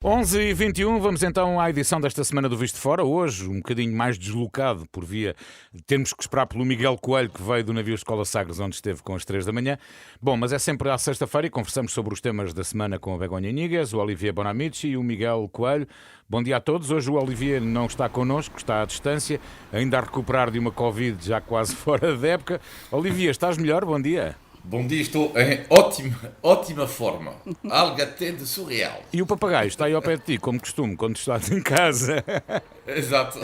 11h21, vamos então à edição desta semana do Visto Fora. Hoje, um bocadinho mais deslocado por via de termos que esperar pelo Miguel Coelho, que veio do navio Escola Sagres, onde esteve com as 3 da manhã. Bom, mas é sempre à sexta-feira e conversamos sobre os temas da semana com a Begonha Níguez, o Olivier Bonamici e o Miguel Coelho. Bom dia a todos. Hoje o Olivier não está connosco, está à distância, ainda a recuperar de uma Covid já quase fora da época. Olivier, estás melhor? Bom dia. Bom dia, estou em ótima forma. Algo até de surreal. E o papagaio está aí ao pé de ti, como costume, quando estás em casa. Exato.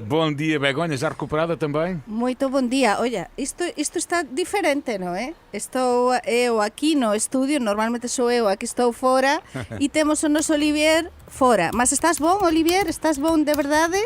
Bom dia, Begonha, já recuperada também? Moito bon día. Olla, isto está diferente, non é? Estou eu aquí no estudio, normalmente sou eu aquí estou fora e temos o noso Olivier fora. Mas estás bon, Olivier? Estás bon de verdade?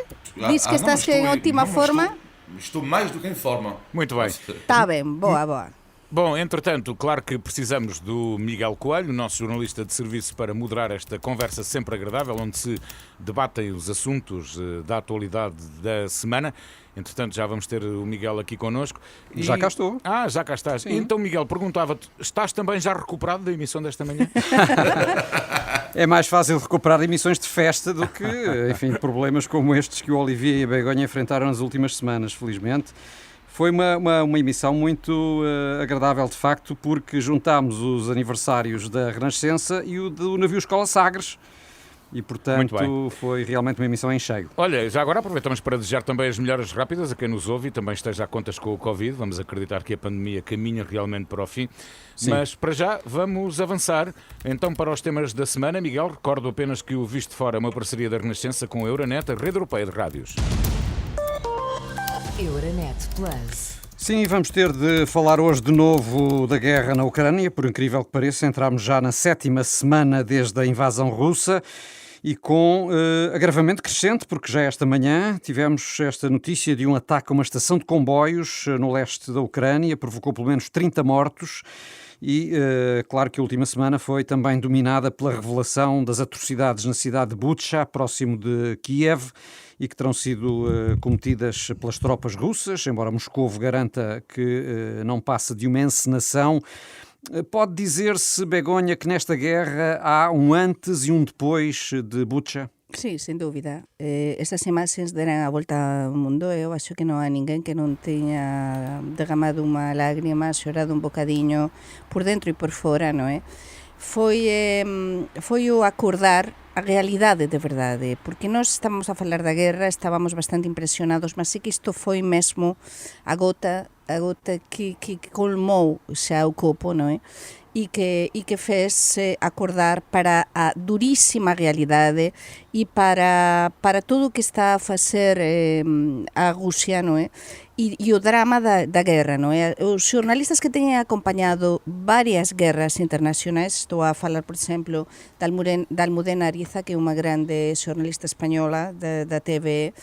Diz que estás em ótima forma? Estou mais do que em forma. Muito bem. Está bem, boa. Bom, entretanto, claro que precisamos do Miguel Coelho, nosso jornalista de serviço, para moderar esta conversa sempre agradável, onde se debatem os assuntos da atualidade da semana. Entretanto, já vamos ter o Miguel aqui connosco. Já cá estou. Já cá estás. Sim. Então, Miguel, perguntava-te, estás também já recuperado da emissão desta manhã? É mais fácil recuperar emissões de festa do que, enfim, problemas como estes que o Olivier e a Begonha enfrentaram nas últimas semanas, felizmente. Foi uma emissão muito agradável, de facto, porque juntámos os aniversários da Renascença e o do navio Escola Sagres. E, portanto, foi realmente uma emissão em cheio. Olha, já agora aproveitamos para desejar também as melhoras rápidas a quem nos ouve e também esteja a contas com o Covid. Vamos acreditar que a pandemia caminha realmente para o fim. Sim. Mas, para já, vamos avançar então para os temas da semana. Miguel, recordo apenas que o Visto Fora é uma parceria da Renascença com a Euronet, a rede europeia de rádios. Euronet Plus. Sim, vamos ter de falar hoje de novo da guerra na Ucrânia. Por incrível que pareça, entramos já na 7ª semana desde a invasão russa e com agravamento crescente, porque já esta manhã tivemos esta notícia de um ataque a uma estação de comboios no leste da Ucrânia, provocou pelo menos 30 mortos. E, claro que a última semana foi também dominada pela revelação das atrocidades na cidade de Bucha, próximo de Kiev, e que terão sido cometidas pelas tropas russas, embora Moscovo garanta que não passa de uma encenação. Pode dizer-se, Begonha, que nesta guerra há um antes e um depois de Bucha? Sí, sen dúbida. Estas imaxes deran a volta ao mundo. Eu acho que non hai ninguén que non teña derramado unha lágrima, xorado un bocadiño por dentro e por fora, non é? Foi o acordar a realidade de verdade, porque nós estamos a falar da guerra, estábamos bastante impresionados, mas sí que isto foi mesmo a gota que colmou xa o copo, non é? E que fez acordar para a durísima realidade e para todo o que está a facer a Rusia, non é? E o drama da guerra, non é? Os xornalistas que teñen acompañado varias guerras internacionais, estou a falar, por exemplo, da Almudena Ariza, que é unha grande xornalista española da TV,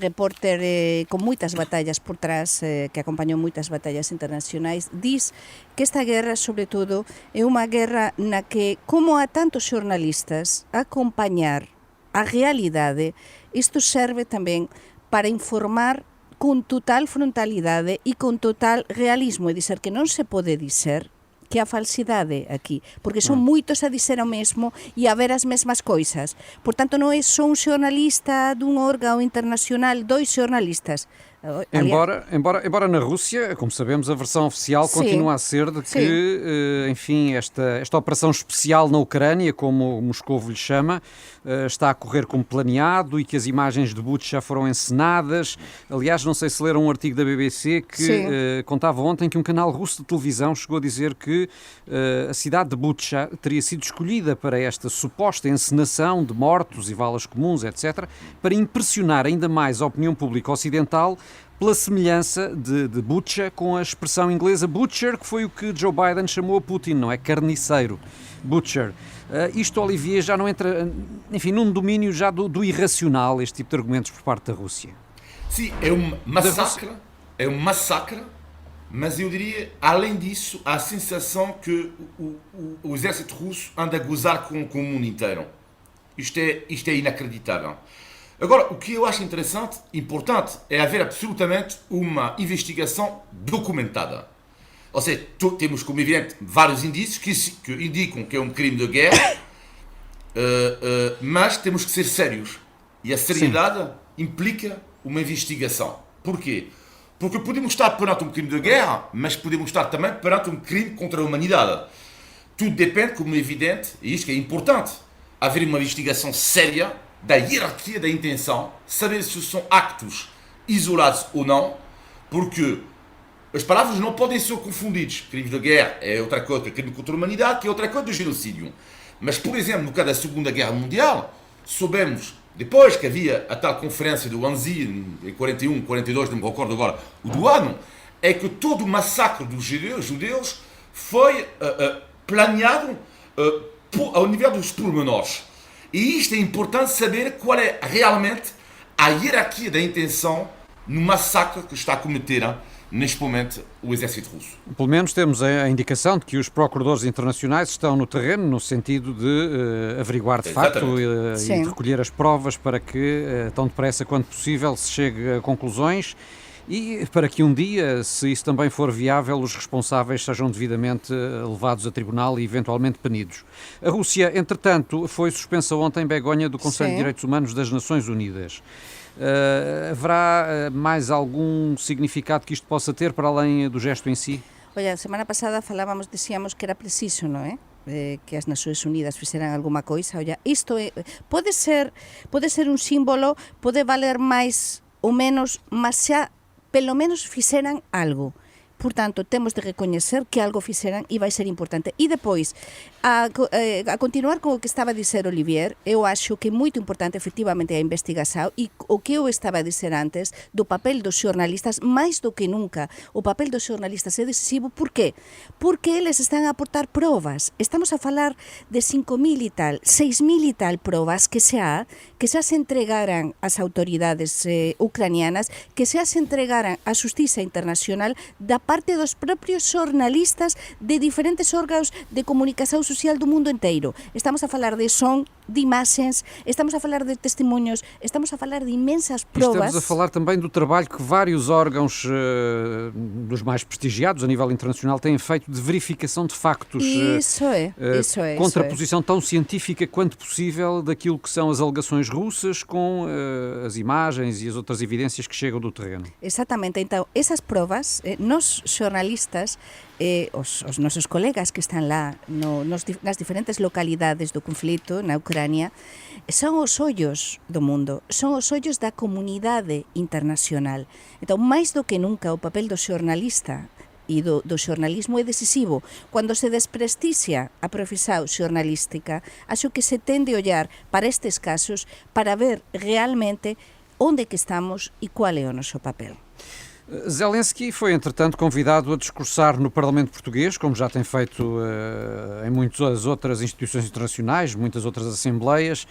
repórter con moitas batallas por trás, que acompañou moitas batallas internacionais, dis que esta guerra, sobre todo, é unha guerra na que, como a tantos xornalistas, acompañar a realidade, isto serve tamén para informar con total frontalidade e con total realismo, é dizer, que non se pode dizer que a falsidade aquí, porque son moitos a dizer o mesmo e a ver as mesmas coisas. Por tanto, non é só un xornalista dun órgão internacional, 2 xornalistas. Embora na Rússia, como sabemos, a versão oficial continua a ser de que, enfim, esta operação especial na Ucrânia, como Moscovo lhe chama, está a correr como planeado e que as imagens de Bucha já foram encenadas. Aliás, não sei se leram um artigo da BBC que contava ontem que um canal russo de televisão chegou a dizer que a cidade de Bucha teria sido escolhida para esta suposta encenação de mortos e valas comuns, etc., para impressionar ainda mais a opinião pública ocidental pela semelhança de Bucha com a expressão inglesa butcher, que foi o que Joe Biden chamou a Putin, não é? Carniceiro. Butcher. Isto, Olivier, já não entra, enfim, num domínio já do irracional, este tipo de argumentos por parte da Rússia. Sim, é um massacre, mas eu diria, além disso, há a sensação que o exército russo anda a gozar com o mundo inteiro. Isto é inacreditável. Agora, o que eu acho importante, é haver absolutamente uma investigação documentada. Ou seja, temos, como evidente, vários indícios que indicam que é um crime de guerra mas temos que ser sérios. E a seriedade implica uma investigação. Porquê? Porque podemos estar perante um crime de guerra, mas podemos estar também perante um crime contra a humanidade. Tudo depende, como é evidente, e isto que é importante, haver uma investigação séria da hierarquia da intenção, saber se são actos isolados ou não, porque as palavras não podem ser confundidas. Crimes de guerra é outra coisa que crime contra a humanidade, que é outra coisa do genocídio. Mas, por exemplo, no caso da Segunda Guerra Mundial, soubemos, depois que havia a tal conferência do Anzhi, em 41, 42, não me recordo agora, o do ano, é que todo o massacre dos judeus foi planeado ao nível dos pormenores. E isto é importante saber qual é realmente a hierarquia da intenção no massacre que está a cometer neste momento o exército russo. Pelo menos temos a indicação de que os procuradores internacionais estão no terreno no sentido de averiguar de facto e de recolher as provas para que tão depressa quanto possível se chegue a conclusões e para que um dia, se isso também for viável, os responsáveis sejam devidamente levados a tribunal e eventualmente punidos. A Rússia, entretanto, foi suspensa ontem em Begonha do Conselho de Direitos Humanos das Nações Unidas. Haverá mais algum significado que isto possa ter para além do gesto em si? Olha, a semana pasada dizíamos que era preciso, non é? Que as Nações Unidas fixeran alguma coisa. Olha, isto pode ser un símbolo, pode valer máis ou menos, mas xa pelo menos fixeran algo. Portanto, temos de recoñecer que algo fixeran e vai ser importante. E depois, a continuar con o que estaba a dizer Olivier, eu acho que é moito importante efectivamente a investigación e o que eu estaba a dizer antes do papel dos xornalistas, máis do que nunca, o papel dos xornalistas é decisivo. Por qué? Porque eles están a aportar probas. Estamos a falar de 5.000 e tal, 6.000 e tal probas que xa se entregaran ás autoridades ucranianas, que xa se entregaran á Xustiza Internacional da parte dos propios xornalistas de diferentes órganos de comunicación social do mundo inteiro. Estamos a falar de son, de imaxes, estamos a falar de testemunhos, estamos a falar de imensas provas. Estamos a falar também do trabalho que vários órgãos dos mais prestigiados a nível internacional têm feito de verificação de factos. Isso é. Contraposição tão científica quanto possível daquilo que são as alegações russas com as imagens e as outras evidências que chegam do terreno. Exatamente. Então, essas provas, nós xornalistas, os nosos colegas que están lá nas diferentes localidades do conflito na Ucrania, son os ollos do mundo, son os ollos da comunidade internacional. Então, máis do que nunca, o papel do xornalista e do xornalismo é decisivo. Cando se desprestixa a profesión xornalística, acho que se tende a ollar para estes casos para ver realmente onde que estamos e qual é o noso papel. Zelensky foi, entretanto, convidado a discursar no Parlamento Português, como já tem feito em muitas outras instituições internacionais, muitas outras assembleias.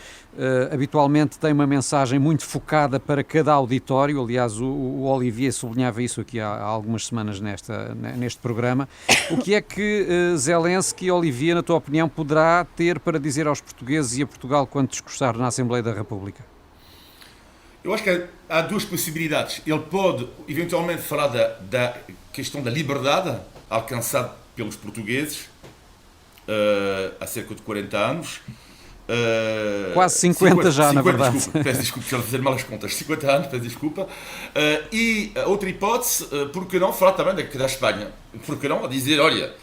Habitualmente tem uma mensagem muito focada para cada auditório. Aliás, o Olivier sublinhava isso aqui há algumas semanas neste programa. O que é que Zelensky, Olivier, na tua opinião, poderá ter para dizer aos portugueses e a Portugal quando discursar na Assembleia da República? Eu acho que há duas possibilidades. Ele pode, eventualmente, falar da questão da liberdade alcançada pelos portugueses há cerca de 40 anos. Quase 50 já, na verdade. Desculpa, peço desculpa, estou a fazer mal as contas. 50 anos, peço desculpa. E a outra hipótese, por que não falar também da Espanha? Por que não dizer, olha,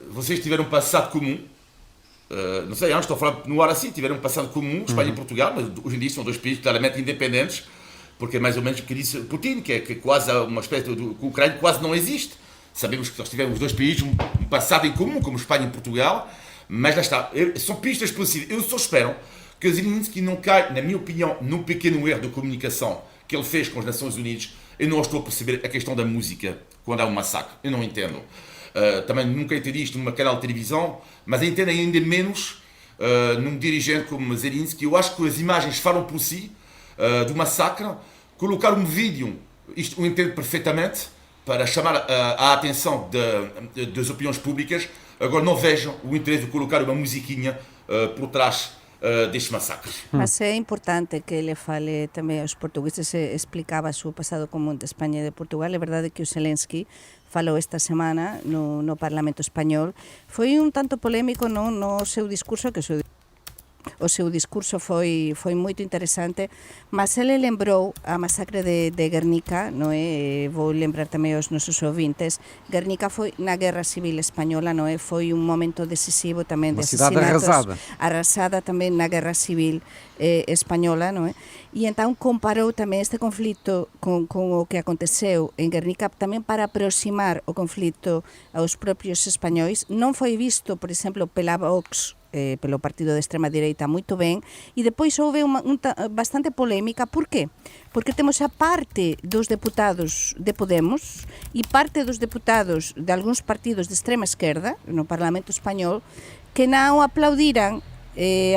vocês tiveram um passado comum. Não sei, estou a falar no ar assim, tiveram um passado comum, Espanha e Portugal, mas hoje em dia são dois países claramente independentes, porque é mais ou menos o que disse Putin, que é que quase uma espécie de que a Ucrânia quase não existe. Sabemos que nós tivemos dois países, um passado em comum, como Espanha e Portugal, mas lá está, são pistas possíveis. Eu só espero que Zelensky não caia, na minha opinião, num pequeno erro de comunicação que ele fez com as Nações Unidas. Eu não estou a perceber a questão da música quando há um massacre, eu não entendo. Também nunca entendi isto numa canal de televisão, mas entendo ainda menos num dirigente como Zelensky. Eu acho que as imagens falam por si do massacre. Colocar um vídeo, isto eu entendo perfeitamente, para chamar a atenção das opiniões públicas. Agora não vejam o interesse de colocar uma musiquinha por trás destes massacres. Mas é importante que ele fale também aos portugueses, explicava o seu passado comum de Espanha e de Portugal. É verdade que o Zelensky falou esta semana no Parlamento Español. Foi un tanto polémico no seu discurso, que o seu o seu discurso foi moito interesante, mas ele lembrou a masacre de Guernica, non é? Vou lembrar tamén aos nosos ouvintes, Guernica foi na Guerra Civil Española, non é? Foi un momento decisivo tamén de asesinatos, arrasada tamén na Guerra Civil Española, non é? E entón comparou tamén este conflito con o que aconteceu en Guernica tamén para aproximar o conflito aos propios españois. Non foi visto, por exemplo, pela Vox, pelo partido de extrema direita moito ben, e depois houve bastante polémica. Por qué? Porque temos a parte dos deputados de Podemos e parte dos deputados de algúns partidos de extrema esquerda no Parlamento Español que non aplaudiran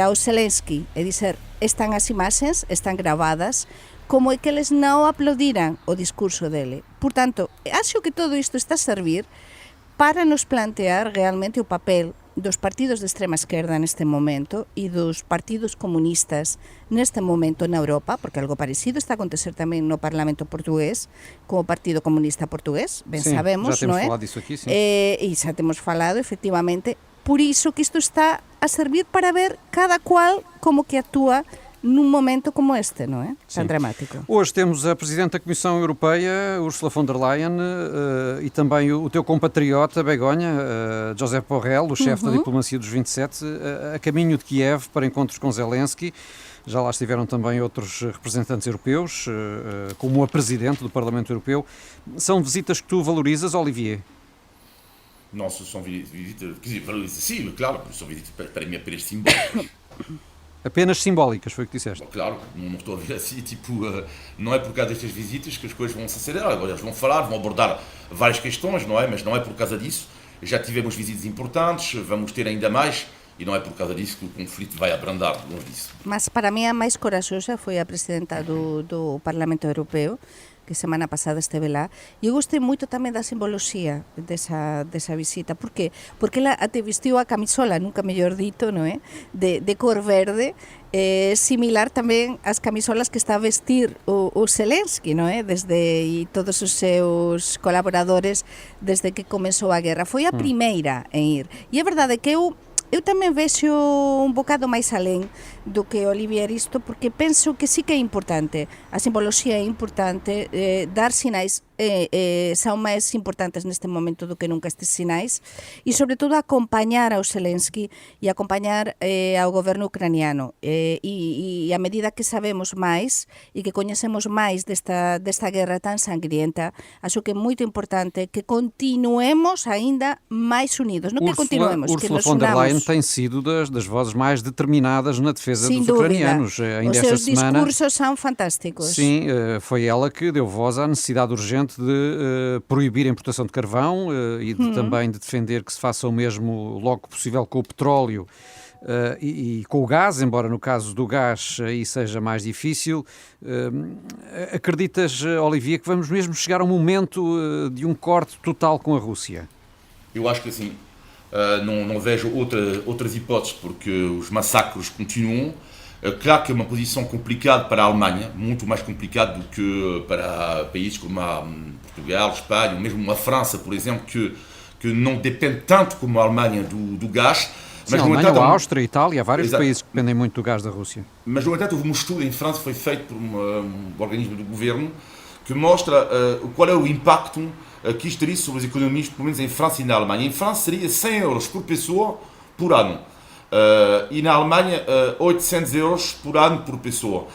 ao Zelensky, é dizer, están as imaxes, están gravadas, como é que eles non aplaudiran o discurso dele. Por tanto, acho que todo isto está a servir para nos plantear realmente o papel dos partidos de extrema esquerda neste momento e dos partidos comunistas neste momento na Europa, porque algo parecido está a acontecer tamén no Parlamento portugués, co Partido Comunista Portugués, ben sim, sabemos, já non é? Falado disso aqui, sim. E xa temos falado, efectivamente, por iso que isto está a servir para ver cada cual como que actúa num momento como este, não é? Tão dramático. Hoje temos a Presidente da Comissão Europeia, Ursula von der Leyen, e também o teu compatriota, Begonha, Josep Borrell, o chefe da diplomacia dos 27, a caminho de Kiev para encontros com Zelensky. Já lá estiveram também outros representantes europeus, como a Presidente do Parlamento Europeu. São visitas que tu valorizas, Olivier? Não, são visitas, sim, claro, são visitas para mim apenas simbólicas. Apenas simbólicas, foi o que disseste. Claro, não estou a ver assim, tipo, não é por causa destas visitas que as coisas vão se acelerar. Agora eles vão falar, vão abordar várias questões, não é? Mas não é por causa disso. Já tivemos visitas importantes, vamos ter ainda mais, e não é por causa disso que o conflito vai abrandar, longe disso. Mas para mim a mais corajosa foi a Presidenta do Parlamento Europeu, que semana pasada esteve lá, e eu gostei moito tamén da simboloxía desa visita. Por qué? Porque ela até vestiu a camisola, nunca mellor dito, non é? De cor verde, similar tamén ás camisolas que está a vestir o Zelensky, non é? E todos os seus colaboradores desde que comezou a guerra. Foi a primeira en ir. E é verdade que eu tamén vexo un bocado máis alén do que Olivier isto, porque penso que sí que é importante, a simboloxía é importante, dar sinais son máis importantes neste momento do que nunca estes sinais, e sobre todo acompañar ao Zelensky e acompañar ao goberno ucraniano, e a medida que sabemos máis e que coñecemos máis desta guerra tan sangrienta, acho que é moito importante que continuemos aínda máis unidos, non que continuemos, que nos Ursula von der Leyen unamos. tem sido das vozes mais determinadas na defesa Sem dos dúvida. ucranianos. Ainda Os esta seus semana, discursos são fantásticos. sim, foi ela que deu voz à necessidade urgente de proibir a importação de carvão e também de defender que se faça o mesmo logo possível com o petróleo e com o gás, embora no caso do gás aí seja mais difícil. Acreditas, Olivier, que vamos mesmo chegar a um momento de um corte total com a Rússia? Eu acho que assim, não vejo outras hipóteses, porque os massacres continuam. Claro que é uma posição complicada para a Alemanha, muito mais complicada do que para países como Portugal, Espanha, mesmo a França, por exemplo, que não depende tanto como a Alemanha do gás. Sim, a Alemanha, a Áustria, a Itália, há vários países que dependem muito do gás da Rússia. Mas, no entanto, houve um estudo em França, foi feito por um organismo do governo, que mostra qual é o impacto que isto teria sobre as economias, pelo menos em França e na Alemanha. Em França seria 100 euros por pessoa por ano. E na Alemanha 800 euros por ano por pessoa.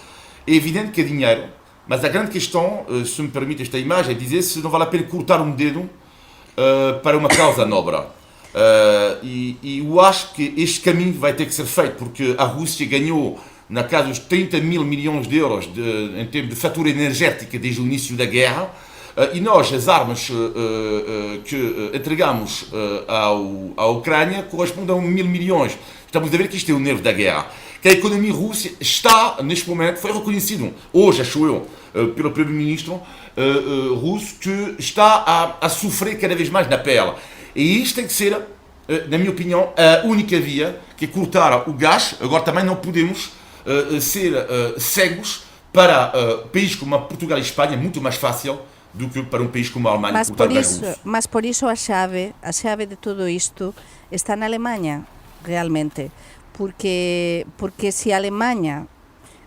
É evidente que é dinheiro, mas a grande questão, se me permite esta imagem, é dizer se não vale a pena cortar um dedo para uma causa nobre. E eu acho que este caminho vai ter que ser feito, porque a Rússia ganhou na casa dos 30 mil milhões de euros em termos de fatura energética desde o início da guerra, e nós, as armas que entregamos à Ucrânia correspondem a 1.000 milhões. Estamos a ver que isto é o nervo da guerra. Que a economia russa está, neste momento, foi reconhecido hoje, acho eu, pelo primeiro-ministro russo, que está a sofrer cada vez mais na pele. E isto tem que ser, na minha opinião, a única via, que é cortar o gás. Agora também não podemos ser cegos para países como Portugal e Espanha, é muito mais fácil do que para um país como a Alemanha. Mas por isso a chave de tudo isto está na Alemanha, realmente. porque se a Alemanha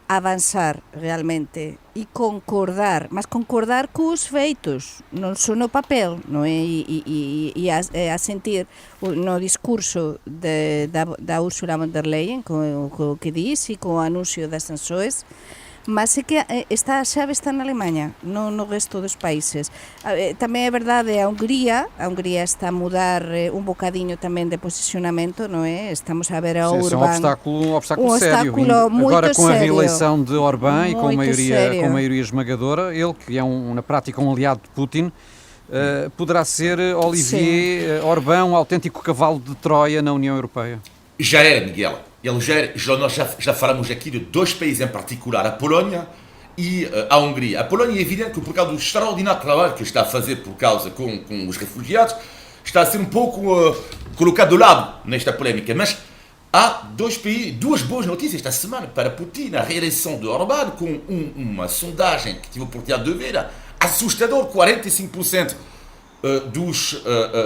avanzar realmente e concordar, mas concordar cos feitos, non só no papel, non é? E a sentir no discurso da Ursula von der Leyen, co que diz e co anuncio das sanções, mas é que a chave está na Alemanha, non no resto dos países. Tamén é verdade, a Hungría está a mudar un bocadiño tamén de posicionamento, non é? Estamos a ver a Orbán. Um obstáculo sério. Agora com a reeleição de Orbán e com maioria esmagadora, ele que é na prática um aliado de Putin, poderá ser Olivier Orbán um autêntico cavalo de Troia na União Europeia. Já era, Miguel. Nós já falamos aqui de dois países em particular, a Polónia e a Hungria. A Polónia é evidente que por causa do extraordinário trabalho que está a fazer com os refugiados, está a ser um pouco colocado de lado nesta polémica. Mas há duas boas notícias esta semana para Putin. A reeleição de Orbán com uma sondagem que tive a oportunidade de ver, assustador, 45% dos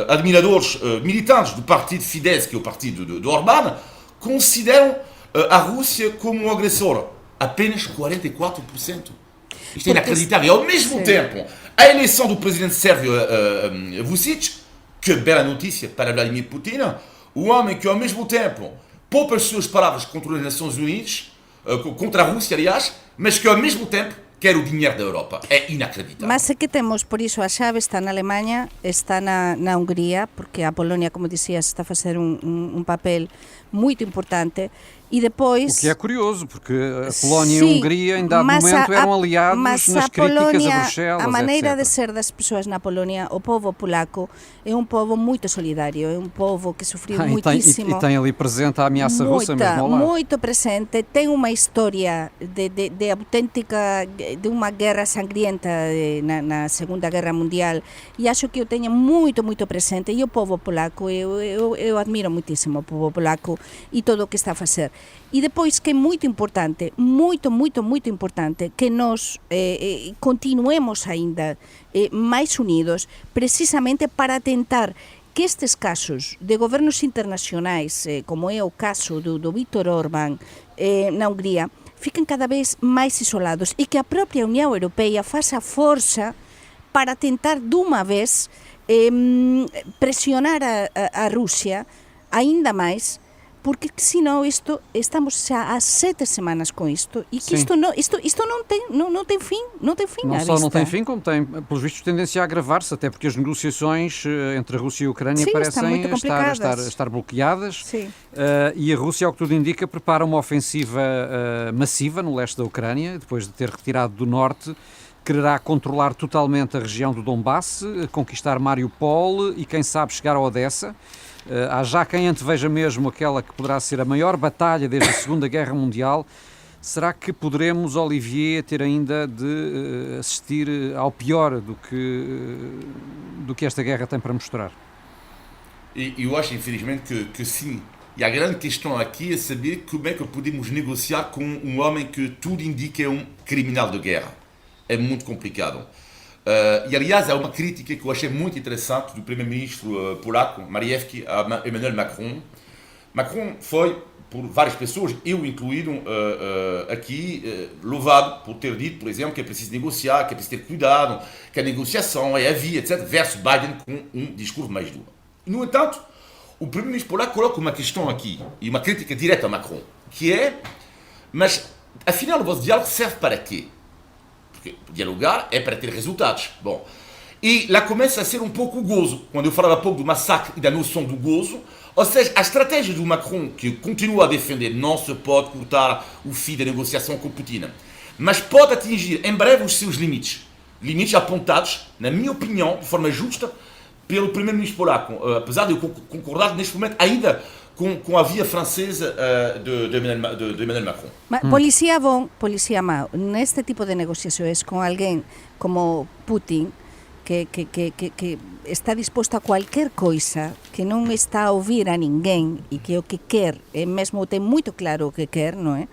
admiradores militantes do partido Fidesz, que é o partido de Orbán, consideram a Rússia como um agressor. Apenas 44%. Isto é inacreditável. E ao mesmo tempo, a eleição do presidente sérvio Vučić, que bela notícia para Vladimir Putin, o homem que ao mesmo tempo poupa as suas palavras contra as Nações Unidas, contra a Rússia, aliás, mas que ao mesmo tempo quer o dinheiro da Europa. É inacreditável. Mas é que temos, por isso, a chave está na Alemanha, está na Hungria, porque a Polónia, como dizias, está a fazer um papel muito importante. E depois... O que é curioso, porque a Polónia e a Hungria, em dado momento, eram aliados nas críticas a Bruxelas, a maneira etc. de ser das pessoas na Polónia, o povo polaco é um povo muito solidário, é um povo que sofreu muitíssimo. E tem ali presente a ameaça russa mesmo ao lado. Muito presente, tem uma história de autêntica, de uma guerra sangrienta na Segunda Guerra Mundial, e acho que eu tenho muito presente, e o povo polaco, eu admiro muitíssimo o povo polaco e tudo o que está a fazer. E depois, que é muito importante, muito importante, que nós continuemos ainda mais unidos, precisamente para tentar que estes casos de governos internacionais, como é o caso do Viktor Orbán na Hungria, fiquem cada vez mais isolados e que a própria União Europeia faça força para tentar de uma vez pressionar a Rússia ainda mais, porque senão estamos já há 7 semanas com isto e que isto não tem fim, não só não tem fim, como tem, pelos vistos, tendência a agravar-se, até porque as negociações entre a Rússia e a Ucrânia parecem estar bloqueadas. E a Rússia, ao que tudo indica, prepara uma ofensiva massiva no leste da Ucrânia, depois de ter retirado do norte. Quererá controlar totalmente a região do Donbass, conquistar Mariupol e, quem sabe, chegar a Odessa. Há já quem anteveja mesmo aquela que poderá ser a maior batalha desde a Segunda Guerra Mundial. Será que poderemos, Olivier, ter ainda de assistir ao pior do que esta guerra tem para mostrar? Eu acho, infelizmente, que sim. E a grande questão aqui é saber como é que podemos negociar com um homem que tudo indica é um criminal de guerra. É muito complicado. E, aliás, há uma crítica que eu achei muito interessante do primeiro-ministro polaco, Morawiecki, a Emmanuel Macron. Macron foi, por várias pessoas, eu incluído, aqui, louvado por ter dito, por exemplo, que é preciso negociar, que é preciso ter cuidado, que a negociação é a via, etc., versus Biden com um discurso mais duro. No entanto, o primeiro-ministro polaco coloca uma questão aqui, e uma crítica direta a Macron, que é, mas, afinal, o vosso diálogo serve para quê? Porque dialogar é para ter resultados. Bom, e lá começa a ser um pouco o gozo, quando eu falava há pouco do massacre e da noção do gozo, ou seja, a estratégia do Macron, que continua a defender, não se pode cortar o fio da negociação com Putin, mas pode atingir em breve os seus limites apontados, na minha opinião, de forma justa, pelo primeiro-ministro polaco, apesar de eu concordar neste momento ainda com a via francesa de Emmanuel Macron. Policía bom, policía mau. Neste tipo de negociações com alguém como Putin, que está disposto a qualquer coisa, que não está a ouvir a ninguém e que o que quer, mesmo tem muito claro o que quer, não é?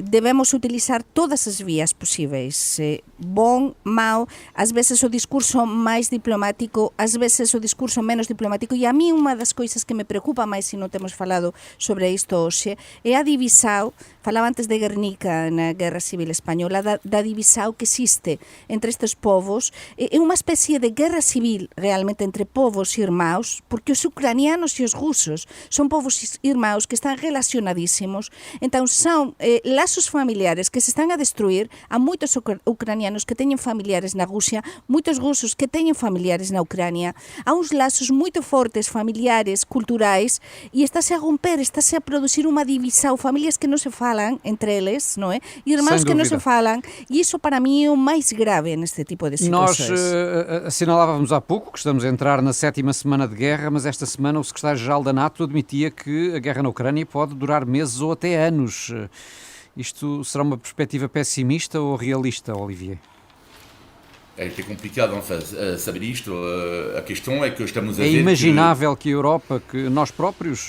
debemos utilizar todas as vías posíveis, bon, mau, ás veces o discurso máis diplomático, ás veces o discurso menos diplomático, e a mí unha das coisas que me preocupa máis, se non temos falado sobre isto hoxe, é a divisao, falaba antes de Guernica na Guerra Civil Española, da divisao que existe entre estes povos, é unha especie de guerra civil realmente entre povos irmãos, porque os ucranianos e os rusos son povos irmãos que están relacionadísimos, entón son lazos familiares que se están a destruir, a moitos ucranianos que teñen familiares na Rusia, moitos rusos que teñen familiares na Ucrania, há uns lazos moito fortes, familiares, culturais, e estáse a romper, estáse a producir unha divisão, familias que non se falan entre eles, non é? Irmãos que non se falan, e iso para mí é o máis grave neste tipo de situações. Nós assinalávamos há pouco que estamos a entrar na 7ª semana de guerra, mas esta semana o secretário-geral da NATO admitia que a guerra na Ucrânia pode durar meses ou até anos. Isto será uma perspectiva pessimista ou realista, Olivier? É complicado saber isto. A questão é que estamos a ver. É imaginável que a Europa, que nós próprios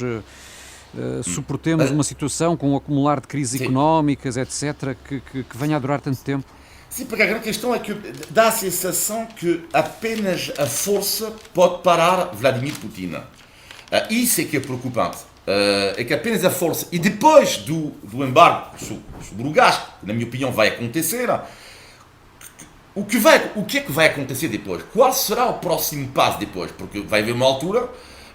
suportemos uma situação com um acumular de crises económicas, etc., que venha a durar tanto tempo? Sim, porque a grande questão é que dá a sensação que apenas a força pode parar Vladimir Putin. Isso é que é preocupante. É que apenas a força, e depois do embargo sobre o gás, que na minha opinião vai acontecer, o que é que vai acontecer depois? Qual será o próximo passo depois? Porque vai haver uma altura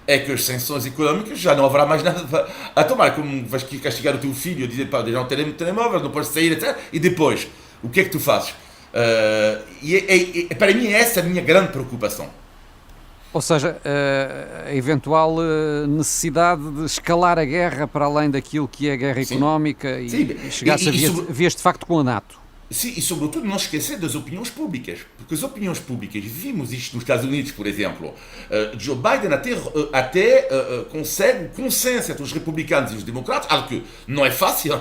é que as sanções económicas já não haverá mais nada a tomar, como vais castigar o teu filho, dizer para não ter telemóvel, não podes sair, etc. E depois, o que é que tu fazes? Para mim essa é a minha grande preocupação. Ou seja, a eventual necessidade de escalar a guerra para além daquilo que é a guerra económica e chegar-se a vias de facto com a NATO. Sim, e sobretudo não esquecer das opiniões públicas, porque as opiniões públicas, vimos isto nos Estados Unidos, por exemplo, Joe Biden até consegue consenso entre os republicanos e os democratas, algo que não é fácil,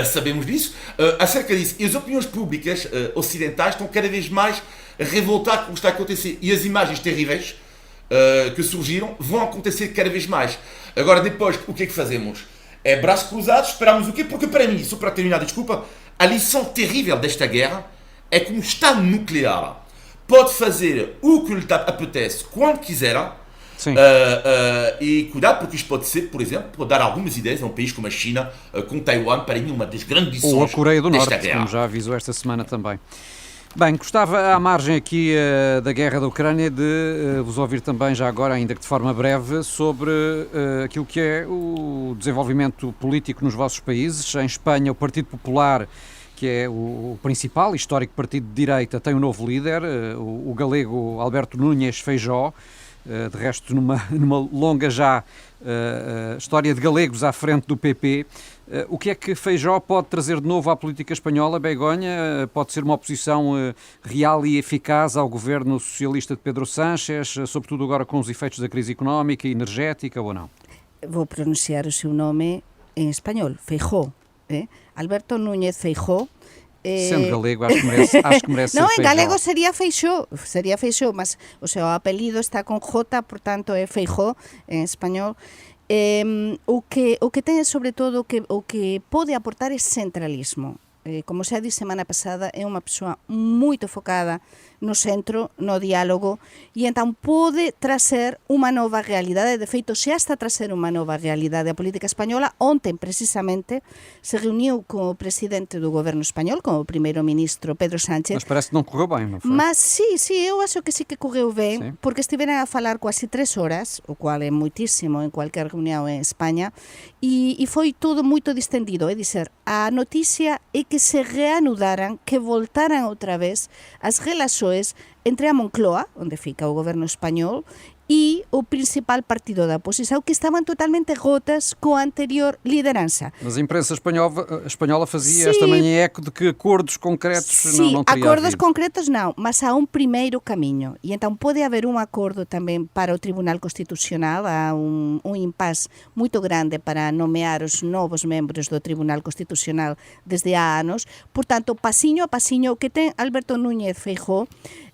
sabemos disso, acerca disso. E as opiniões públicas ocidentais estão cada vez mais a revoltar com o que está a acontecer. E as imagens terríveis que surgiram vão acontecer cada vez mais. Agora, depois, o que é que fazemos? É braços cruzados, esperamos o quê? Porque para mim, só para terminar, desculpa, a lição terrível desta guerra é que um Estado nuclear pode fazer o que lhe apetece quando quiser, e cuidado, porque isto pode ser, por exemplo, pode dar algumas ideias a um país como a China, com Taiwan, para mim uma das grandes lições ou a Coreia do Norte, guerra. Como já avisou esta semana também. Bem, gostava à margem aqui da guerra da Ucrânia de vos ouvir também já agora, ainda que de forma breve, sobre aquilo que é o desenvolvimento político nos vossos países. Em Espanha, o Partido Popular, que é o principal histórico partido de direita, tem um novo líder, o galego Alberto Núñez Feijóo, de resto numa longa já história de galegos à frente do PP. O que é que Feijóo pode trazer de novo à política espanhola, Begonha? Pode ser uma oposição real e eficaz ao governo socialista de Pedro Sánchez, sobretudo agora com os efeitos da crise económica e energética, ou não? Vou pronunciar o seu nome em espanhol, Feijóo. Alberto Núñez Feijóo. Sendo galego, acho que merece não, ser em galego seria Feijóo, mas o seu apelido está com J, portanto é Feijóo em espanhol. O que ten, sobre todo, o que pode aportar é centralismo. Como xa disse semana pasada, é unha persoa moito focada no centro, no diálogo, e entón pode trazer unha nova realidade. De feito, xa está a trazer unha nova realidade a política española. Ontem, precisamente, se reuniu co presidente do goberno español, con o primeiro-ministro Pedro Sánchez. Mas parece que non correu ben, non foi? Mas sí, eu acho que sí que correu ben, sí, porque estiveran a falar quase 3 horas, o cual é moitísimo en cualquier reunión en España, e foi todo moito distendido. É dizer, a noticia é que se reanudaran, que voltaran outra vez as relações entre a Moncloa, onde fica o goberno español, e o principal partido da oposição, que estavam totalmente rotas com a anterior liderança. Mas a imprensa espanhola fazia esta manhã eco de que acordos concretos não teria acordos havido. concretos não, mas há um primeiro caminho. E então pode haver um acordo também para o Tribunal Constitucional, há um impasse muito grande para nomear os novos membros do Tribunal Constitucional desde há anos. Portanto, passinho a passinho, o que tem Alberto Núñez Feijóo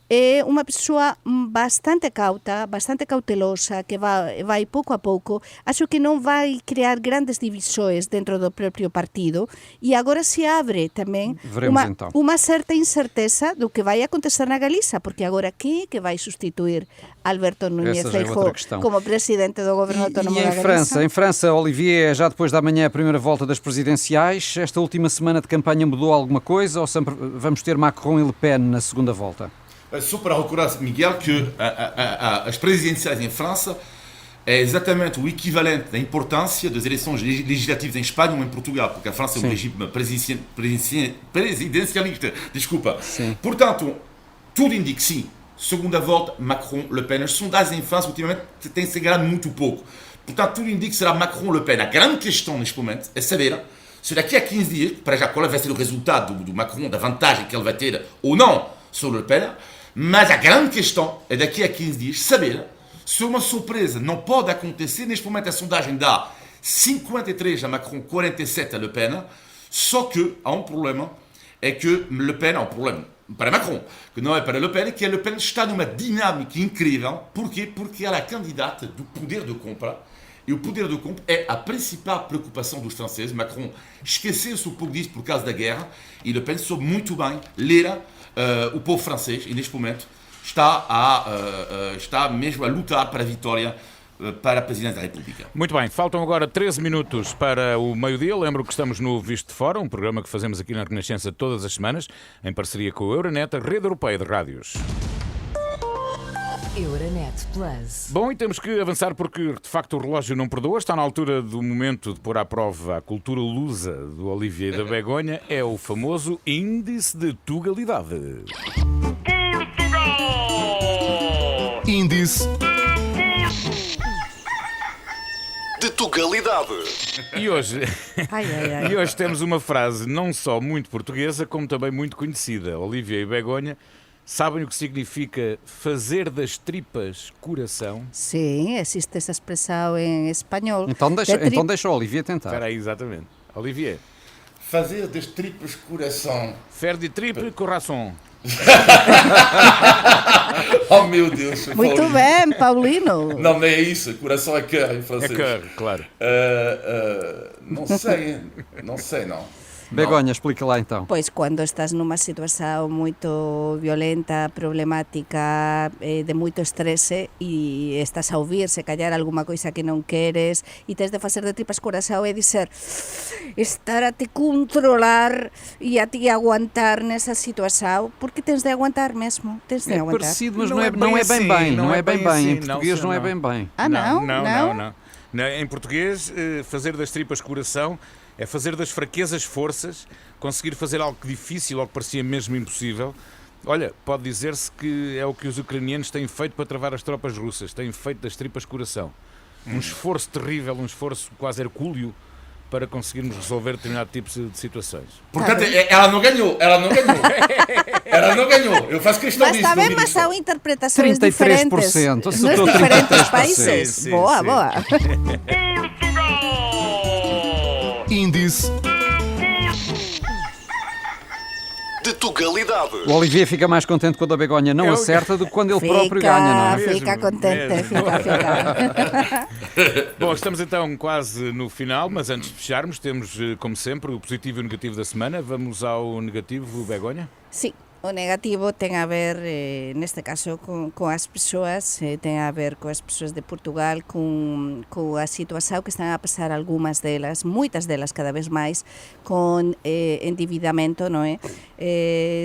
é unha persoa bastante cauta, bastante cautelosa, que vai pouco a pouco. Acho que non vai crear grandes divisões dentro do propio partido e agora se abre tamén unha certa incerteza do que vai acontecer na Galiza, porque agora que vai sustituir Alberto Núñez Feijóo como presidente do Goberno Autónomo da Galiza? Em França, Olivier, já depois da manhã a primeira volta das presidenciais. Esta última semana de campanha mudou alguma coisa ou sempre vamos ter Macron e Le Pen na segunda volta? Só para recordar, Miguel, que as presidenciais em França é exatamente o equivalente da importância das eleições legislativas em Espanha ou em Portugal, porque a França é um regime presidencialista. Desculpa. Sim. Portanto, tudo indica sim. Segunda volta, Macron-Le Pen. As sondagens em França, ultimamente, têm se enganado muito pouco. Portanto, tudo indica que será Macron-Le Pen. A grande questão neste momento é saber se daqui a 15 dias, para já qual vai ser o resultado do Macron, da vantagem que ele vai ter ou não sobre Le Pen, mas a grande questão é daqui a 15 dias saber se uma surpresa não pode acontecer. Neste momento a sondagem dá 53 a Macron, 47 a Le Pen, só que há um problema, é que Le Pen há um problema para Macron, que não é para Le Pen, que a Le Pen está numa dinâmica incrível. Porquê? Porque ela é a candidata do poder de compra, e o poder de compra é a principal preocupação dos franceses. Macron esqueceu-se um pouco disso por causa da guerra, e Le Pen soube muito bem ler o povo francês, e neste momento está mesmo a lutar para a vitória para a Presidência da República. Muito bem, faltam agora 13 minutos para o meio-dia. Lembro que estamos no Visto de Fora, um programa que fazemos aqui na Renascença todas as semanas, em parceria com a Euronet, a rede europeia de rádios. Euronet Plus. Bom, e temos que avançar porque, de facto, o relógio não perdoa. Está na altura do momento de pôr à prova a cultura lusa do Olivier e da Begonha. É o famoso Índice de Tugalidade. Índice de Tugalidade. E hoje, Ai. e hoje temos uma frase não só muito portuguesa, como também muito conhecida. Olivier e Begonha sabem o que significa fazer das tripas coração? Sim, existe essa expressão em espanhol. Então deixa o Olivier tentar. Espera aí, exatamente. Olivier. Fazer das tripas coração. Faire de tripe coração. Oh meu Deus. Muito Paulino. bem, Paulino. Não é isso. Coração é cœur em É francês. cœur, claro. Não sei. Begonha, explica lá então. Pois quando estás numa situação muito violenta, problemática, de muito estresse e estás a ouvir se calhar alguma coisa que non queres e tens de facer de tripas corazón e dizer estar a te controlar e a ti aguantar nesa situação, porque tens de aguantar mesmo, tens de É aguantar. parecido, mas Não não é é bem bem assim, bem. não Não é é bem bem bem. assim, Em português não é bem bem. Ah, não? Em português, fazer das tripas coração é fazer das fraquezas forças, conseguir fazer algo difícil, algo que parecia mesmo impossível. Olha, pode dizer-se que é o que os ucranianos têm feito para travar as tropas russas, têm feito das tripas coração. Um esforço terrível, um esforço quase hercúleo para conseguirmos resolver determinado tipo de situações. Portanto, ela não ganhou. Eu faço questão Mas disso. também, meu mas ministro. há interpretações 33%. diferentes nos Acertou diferentes 33%. países. Sim, Boa, sim. boa. Índice de Tugalidade. O Olivier fica mais contente quando a Begonha não acerta do que quando ele próprio ganha, não é? Fica contente, Mesmo. fica. Bom, estamos então quase no final, mas antes de fecharmos, temos, como sempre, o positivo e o negativo da semana. Vamos ao negativo, Begonha? Sí, o negativo ten a ver, neste caso, con as persoas, ten a ver coas persoas de Portugal, coa situación que están a pasar algunhas delas, moitas delas cada vez máis, con endividamento, non é?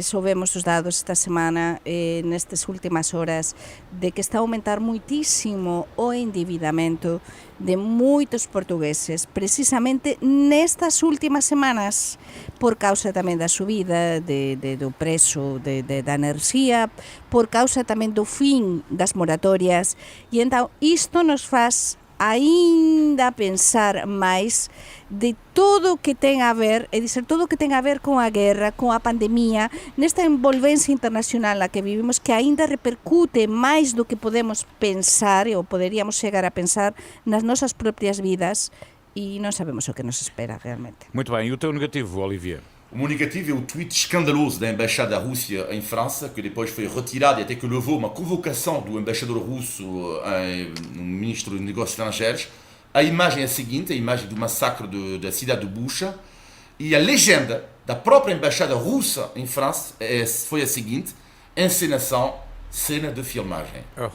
Soubemos os dados esta semana, nestas últimas horas, de que está a aumentar muitísimo o endividamento de moitos portugueses, precisamente nestas últimas semanas, por causa tamén da subida do preço da enerxía, por causa tamén do fin das moratorias, e entón isto nos faz aínda pensar máis de todo o que ten a ver, é dizer, todo o que ten a ver con a guerra, con a pandemia, nesta envolvencia internacional na que vivimos, que aínda repercute máis do que podemos pensar ou poderíamos chegar a pensar nas nosas propias vidas, e non sabemos o que nos espera realmente. Muito bem, e o teu negativo, Olivier? comunicativo é o tweet escandaloso da Embaixada da Rússia em França, que depois foi retirado e até que levou uma convocação do embaixador russo, no ministro dos Negócios Estrangeiros. A imagem é a seguinte, a imagem do massacre da cidade de Bucha, e a legenda da própria Embaixada Russa em França foi a seguinte: encenação, cena de filmagem. Oh.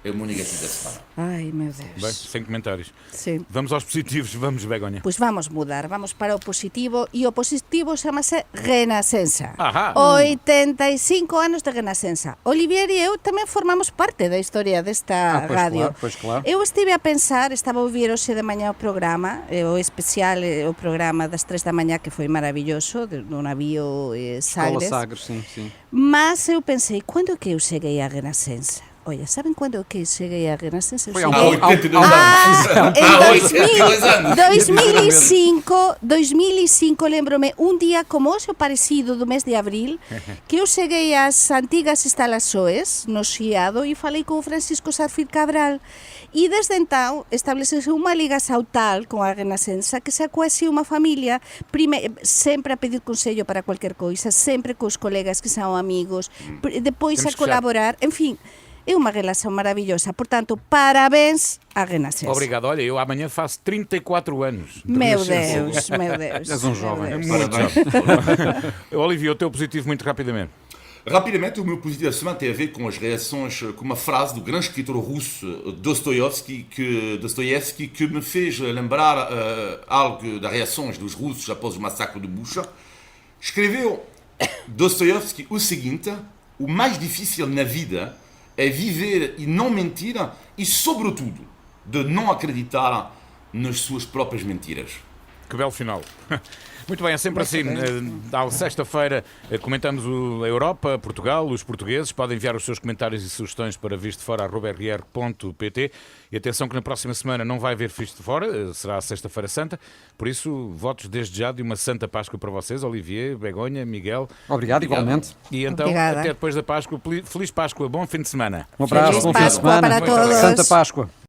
É o comunicativo da semana. Ai, meu Deus. Bem, sem comentários. Sí. Vamos aos positivos, vamos, Begonha. Pois vamos mudar, vamos para o positivo, e o positivo chamase Renascença. Ajá. 85 anos de Renascença. Olivier e eu tamén formamos parte da historia desta Pois radio. claro, pois claro. Eu estive a pensar, estaba a ouvir hoxe de mañá o programa, o especial, o programa das 3 da mañá, que foi maravilloso, do navío Escola Sagres. Sagres, sim, sim. Mas eu pensei, quando que eu cheguei a Renascença? Olha, sabem quando que cheguei a Renascença? Eu Foi há um cheguei- Há 82 anos. em 82 anos. 2005, lembro-me, un día como hoxe parecido do mes de abril, que eu cheguei ás antigas instalações no Xiado e falei con o Francisco Sarfil Cabral, e desde entón establecese unha liga sautal con a Renascença, que sacou así unha familia, sempre a pedir consello para cualquier coisa, sempre cos colegas que son amigos, depois Temos a que fechar. colaborar, en fin, é unha relación maravillosa. Portanto, parabéns à Renascença. Obrigado. Olha, eu amanhã faço 34 anos. de Meu Renascença. Deus, meu Deus. És um meu jovem. Deus. Muito Parabéns. Olivia, o teu positivo muito rapidamente. Rapidamente, o meu positivo da semana tem a ver com as reações, com uma frase do grande escritor russo Dostoiévski, que me fez lembrar algo das reações dos russos após o massacre de Bucha. Escreveu Dostoiévski o seguinte: o mais difícil na vida é viver e não mentir, e sobretudo de não acreditar nas suas próprias mentiras. Que belo final. Muito bem, é sempre assim. À sexta-feira comentamos a Europa, Portugal, os portugueses. Podem enviar os seus comentários e sugestões para vistofora.rr.pt. E atenção que na próxima semana não vai haver Visto de Fora, será a Sexta-feira Santa. Por isso, votos desde já de uma Santa Páscoa para vocês, Olivier, Begonha, Miguel. Obrigado, igualmente. E então, Obrigada. até depois da Páscoa. Feliz Páscoa, bom fim de semana. Um abraço, Feliz bom fim de Páscoa semana. para todos. Santa Páscoa.